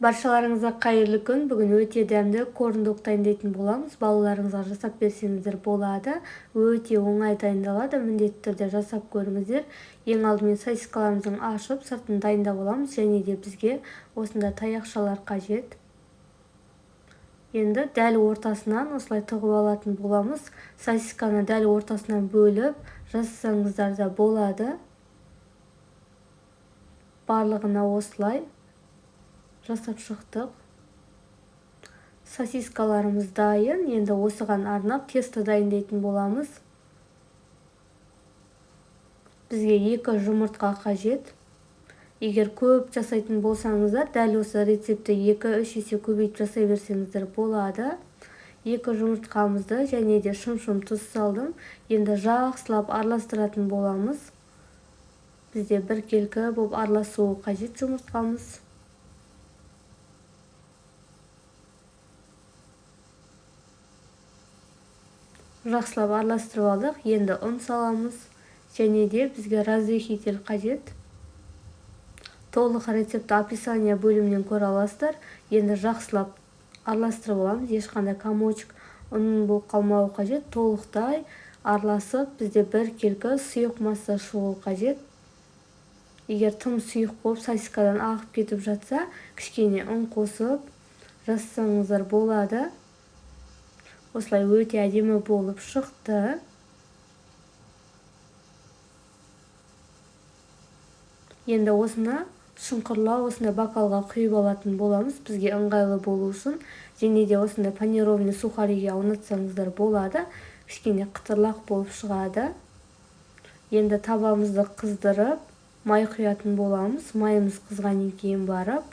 Баршаларыңызға қайырлы күн. Бүгін өте дәмді корндок дайындайтын боламыз. Балаларыңызға жасап берсеңіздер болады. Өте оңай дайындалады. Міндетті түрде жасап көріңіздер. Ең алдымен сосискаларымыздың ашып, сыртын дайындап аламыз. Және де бізге осында таяқшалар қажет. Енді дәл ортасынан осылай тығып алатын боламыз. Сосисканы дәл ортасынан бөліп жасасаңыздар да болады. Барлығына осылай жасап шықтық. Сосискаларымыз дайын. Енді осыған арнап тесто дайындайтын боламыз. Бізге 2 жұмыртқа қажет. Егер көп жасайтын болсаңыздар, дәл осы рецепті 2-3 есе көбейтіп жасай берсеңіздер болады. 2 жұмыртқамызды және де шым-шым тұз салдым. Енді жақсылап араластыратын боламыз. Бізде біркелкі болып араласуы қажет жұмыртқамыз. Жақсылап араластырып алдық. Енді ұн саламыз. Және де бізге разрыхитель қажет. Толық рецепті описание бөлімінен көре аласыздар. Енді жақсылап араластырып аламыз. Ешқандай комочек ұн болып қалмауы қажет. Толықтай араласып, бізде біркелкі сұйық масса шығуы қажет. Егер тым сұйық болып сосискадан ағып кетіп жатса, кішкене ұн қосып жасасаңыздар болады. Осылай өте әдемі болып шықты. Енді осыны шұңқырлау, осында бокалға құйып алатын боламыз. Бізге ыңғайлы болу үшін. Және де осында панированный сухариге аунатсаңыздар болады. Кішкене қытырлақ болып шығады. Енді табамызды қыздырып, май құятын боламыз. Майымыз қызғаннан кейін барып,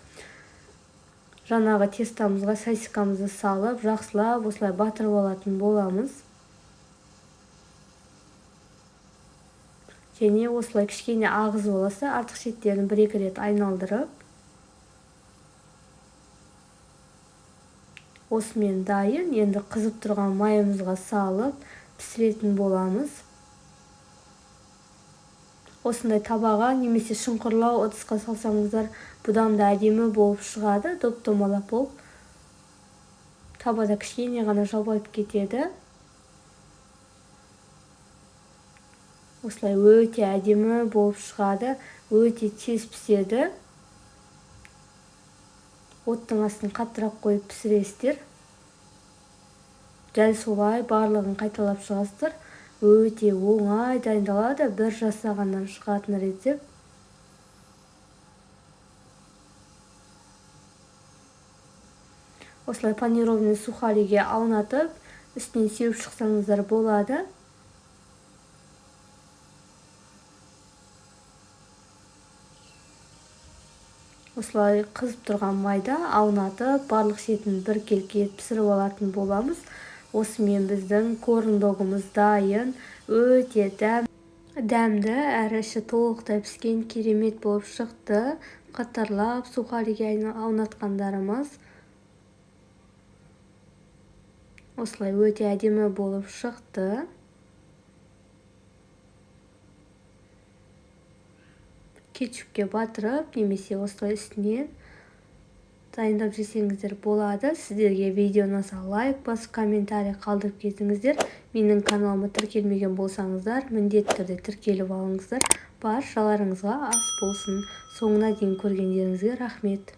жаңағы тестамызға сосискамызды салып, жақсылап осылай батырып алатын боламыз. Және осылай кішкене ағыз болса, артық шеттерін 1-2 рет айналдырып, осымен дайын. Енді қызып тұрған майымызға салып, пісіретін боламыз. Осындай табаға немесе шұңқырлау ыдысқа салсаңыздар, бұдан да әдемі болып шығады, доп-домалақ болып. Табада кішкене ғана жабайып кетеді. Осылай өте әдемі болып шығады, өте тез піседі. Оттың астын қаттырақ қойып пісіресіздер. Дәл солай барлығын қайталап шығасыздар. Өте оңай дайындалады, бір жасағаннан шығатын рецепт. Осылай панированный сухариге аунатып, үстінен сеуіп шықсаңыздар болады. Осылай қызып тұрған майда аунатып, барлық шетін біркелкі пісіріп алатын боламыз. Осымен біздің корндогымыз дайын. Өте дәмді, әрі іші толықтай піскен, керемет болып шықты. Қатарлап сухариге аунатқандарымыз. Осылай өте әдемі болып шықты. Кетчупке батырып, немесе осылай үстінен дайындап жесеңіздер болады. Сіздерге видео ұнаса лайк басып, комментарий қалдырып кетіңіздер. Менің каналыма тіркелмеген болсаңыздар, міндетті түрде тіркеліп алыңыздар. Баршаларыңызға ас болсын. Соңына дейін көргендеріңізге рахмет.